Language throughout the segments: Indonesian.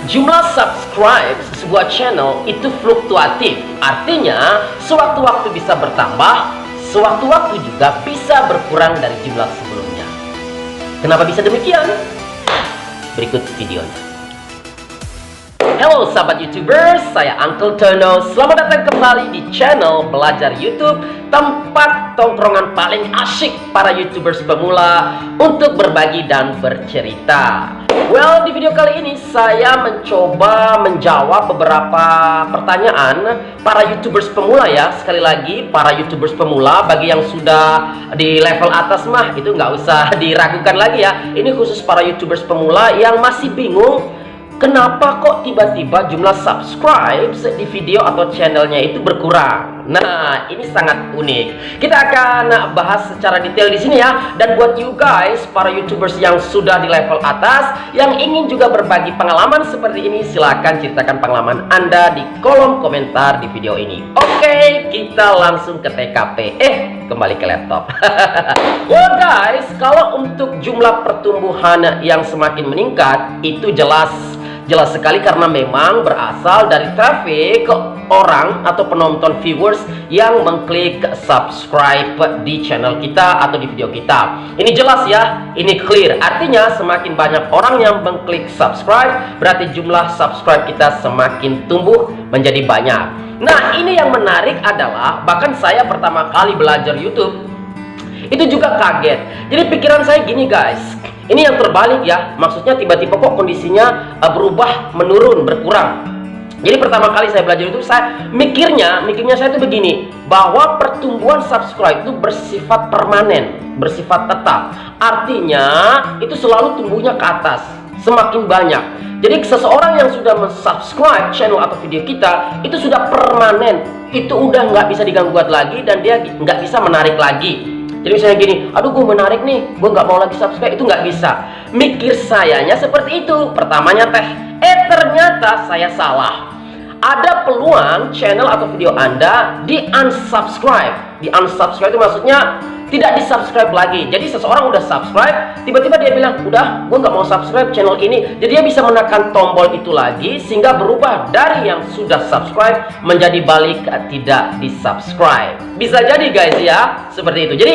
Jumlah subscribe sebuah channel itu fluktuatif. Artinya, sewaktu-waktu bisa bertambah, sewaktu-waktu juga bisa berkurang dari jumlah sebelumnya. Kenapa bisa demikian? Berikut videonya. Halo sahabat YouTubers, saya Uncle Tono. Selamat datang kembali di channel Belajar YouTube, tempat tongkrongan paling asyik para YouTubers pemula untuk berbagi dan bercerita. Well, di video kali ini saya mencoba menjawab beberapa pertanyaan para YouTubers pemula ya. Sekali lagi, para YouTubers pemula, bagi yang sudah di level atas mah itu nggak usah diragukan lagi ya. Ini khusus para YouTubers pemula yang masih bingung kenapa kok tiba-tiba jumlah subscribe di video atau channelnya itu berkurang. Nah, ini sangat unik. Kita akan bahas secara detail di sini ya. Dan buat you guys, para YouTubers yang sudah di level atas, yang ingin juga berbagi pengalaman seperti ini, silahkan ceritakan pengalaman Anda di kolom komentar di video ini. Oke, kita langsung ke TKP. Kembali ke laptop. Well guys, kalau untuk jumlah pertumbuhan yang semakin meningkat, itu jelas sekali karena memang berasal dari traffic orang atau penonton viewers yang mengklik subscribe di channel kita atau di video kita. Ini jelas ya, ini clear. Artinya semakin banyak orang yang mengklik subscribe, berarti jumlah subscribe kita semakin tumbuh menjadi banyak. Nah, ini yang menarik adalah bahkan saya pertama kali belajar YouTube itu juga kaget. Jadi pikiran saya gini guys, ini yang terbalik ya. Maksudnya tiba-tiba kok kondisinya berubah, menurun, berkurang. Jadi pertama kali saya belajar itu, saya mikirnya saya itu begini, bahwa pertumbuhan subscribe itu bersifat permanen, bersifat tetap. Artinya itu selalu tumbuhnya ke atas, semakin banyak. Jadi seseorang yang sudah mensubscribe channel atau video kita itu sudah permanen, itu udah nggak bisa digangguat lagi dan dia nggak bisa menarik lagi. Jadi misalnya gini, aduh gue menarik nih, gue nggak mau lagi subscribe, itu nggak bisa. Mikir sayanya seperti itu. Pertamanya ternyata saya salah. Ada peluang channel atau video Anda di unsubscribe. Di unsubscribe itu maksudnya tidak di-subscribe lagi. Jadi seseorang udah subscribe, tiba-tiba dia bilang, udah, gue nggak mau subscribe channel ini. Jadi dia bisa menekan tombol itu lagi, sehingga berubah dari yang sudah subscribe menjadi balik tidak di-subscribe. Bisa jadi guys ya, seperti itu. Jadi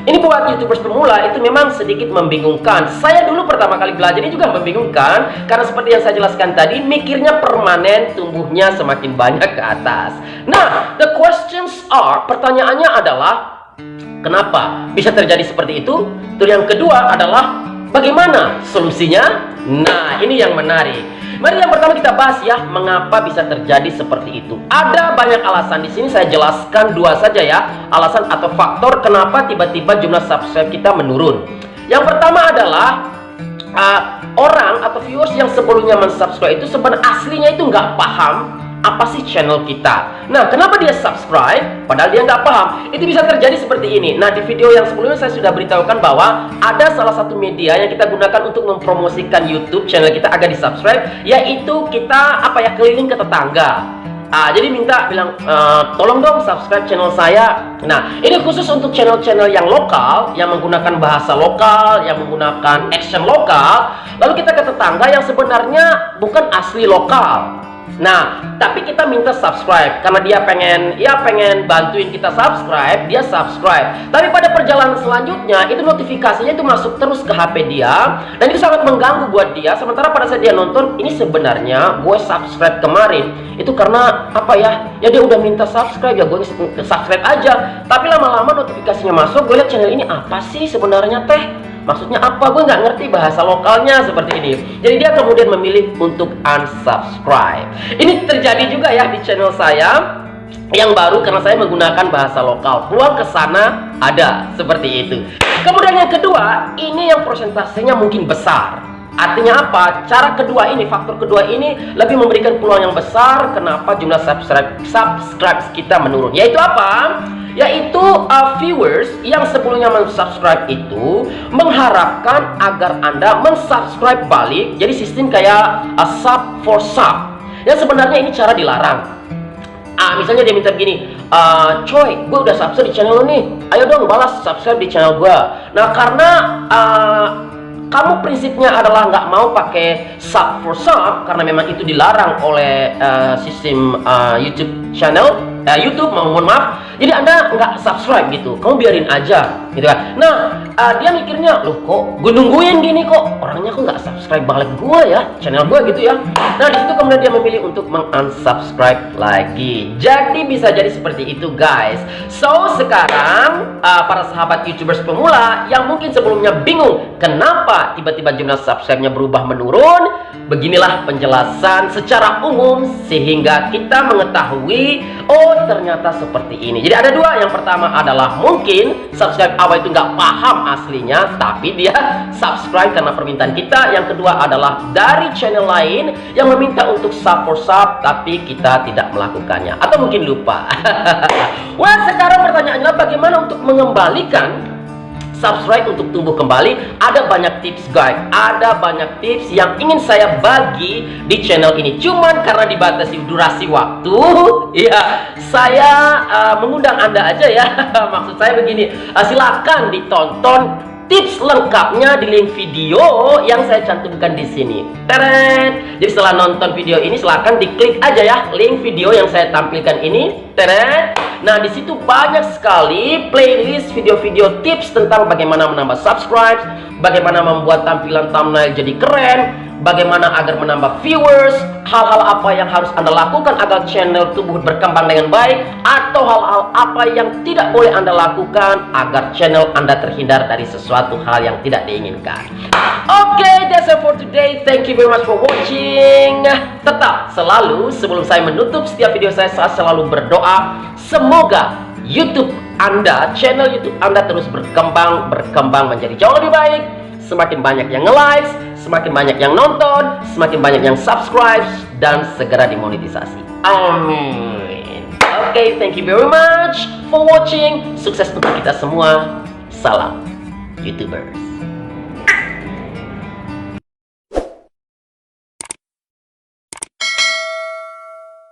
ini buat YouTubers pemula itu memang sedikit membingungkan. Saya dulu pertama kali belajar ini juga membingungkan, karena seperti yang saya jelaskan tadi, mikirnya permanen, tumbuhnya semakin banyak ke atas. Nah, the questions are, pertanyaannya adalah, kenapa bisa terjadi seperti itu? Terus yang kedua adalah bagaimana solusinya? Nah, ini yang menarik. Mari yang pertama kita bahas ya, mengapa bisa terjadi seperti itu. Ada banyak alasan. Di sini saya jelaskan dua saja ya, alasan atau faktor kenapa tiba-tiba jumlah subscribe kita menurun. Yang pertama adalah orang atau viewers yang sebelumnya mensubscribe itu sebenarnya aslinya itu nggak paham apa sih channel kita. Nah, kenapa dia subscribe padahal dia nggak paham? Itu bisa terjadi seperti ini. Nah, di video yang sebelumnya saya sudah beritahukan bahwa ada salah satu media yang kita gunakan untuk mempromosikan YouTube channel kita agar di subscribe, yaitu kita keliling ke tetangga. Jadi minta bilang, tolong dong subscribe channel saya. Nah, ini khusus untuk channel-channel yang lokal, yang menggunakan bahasa lokal, yang menggunakan action lokal. Lalu kita ke tetangga yang sebenarnya bukan asli lokal. Nah, tapi kita minta subscribe karena dia pengen bantuin kita subscribe, dia subscribe. Tapi pada perjalanan selanjutnya itu notifikasinya itu masuk terus ke HP dia, dan itu sangat mengganggu buat dia. Sementara pada saat dia nonton, ini sebenarnya gue subscribe kemarin itu karena ya dia udah minta subscribe, ya gue subscribe aja. Tapi lama-lama notifikasinya masuk, gue lihat channel ini apa sih sebenarnya maksudnya apa? Gue nggak ngerti bahasa lokalnya seperti ini. Jadi dia kemudian memilih untuk unsubscribe. Ini terjadi juga ya di channel saya yang baru karena saya menggunakan bahasa lokal. Peluang ke sana ada seperti itu. Kemudian yang kedua, ini yang persentasenya mungkin besar. Artinya apa? Cara kedua ini, faktor kedua ini lebih memberikan peluang yang besar kenapa jumlah subscribe kita menurun. Yaitu apa? Yaitu viewers yang sebelumnya mensubscribe itu mengharapkan agar Anda mensubscribe balik. Jadi sistem kayak sub for sub, yang sebenarnya ini cara dilarang. Misalnya dia minta begini, coy, gue udah subscribe di channel lo nih, ayo dong balas subscribe di channel gue. Nah, karena kamu prinsipnya adalah nggak mau pakai sub for sub karena memang itu dilarang oleh sistem YouTube channel, YouTube, mohon maaf. Jadi Anda nggak subscribe gitu, kamu biarin aja, gitu kan? Nah, dia mikirnya, loh kok gue nungguin gini kok orangnya kok nggak subscribe balik gue ya, channel gue gitu ya. Nah, di situ kemudian dia memilih untuk mengunsubscribe lagi. Jadi bisa jadi seperti itu, guys. So sekarang para sahabat YouTubers pemula yang mungkin sebelumnya bingung kenapa tiba-tiba jumlah subscribe-nya berubah menurun, beginilah penjelasan secara umum sehingga kita mengetahui, oh ternyata seperti ini. Jadi ada dua. Yang pertama adalah mungkin subscribe awal itu nggak paham aslinya, tapi dia subscribe karena permintaan kita. Yang kedua adalah dari channel lain yang meminta untuk sub for sub, tapi kita tidak melakukannya atau mungkin lupa. Wah, sekarang pertanyaannya bagaimana untuk mengembalikan subscribe untuk tumbuh kembali? Ada banyak tips, guys. Ada banyak tips yang ingin saya bagi di channel ini. Cuman karena dibatasi durasi waktu, ya saya mengundang Anda aja ya. Maksud saya begini, silakan ditonton tips lengkapnya di link video yang saya cantumkan di sini. Teret. Jadi setelah nonton video ini silakan diklik aja ya link video yang saya tampilkan ini. Teret. Nah, di situ banyak sekali playlist video-video tips tentang bagaimana menambah subscribe, bagaimana membuat tampilan thumbnail jadi keren, bagaimana agar menambah viewers, hal-hal apa yang harus Anda lakukan agar channel tumbuh berkembang dengan baik, atau hal-hal apa yang tidak boleh Anda lakukan agar channel Anda terhindar dari sesuatu hal yang tidak diinginkan. Okay, that's it for today. Thank you very much for watching. Tetap selalu sebelum saya menutup setiap video saya selalu berdoa semoga YouTube Anda, channel YouTube Anda terus berkembang menjadi jauh lebih baik. Semakin banyak yang nge-like, semakin banyak yang nonton, semakin banyak yang subscribe, dan segera dimonetisasi. Amin. Okay, thank you very much for watching. Sukses untuk kita semua. Salam YouTubers.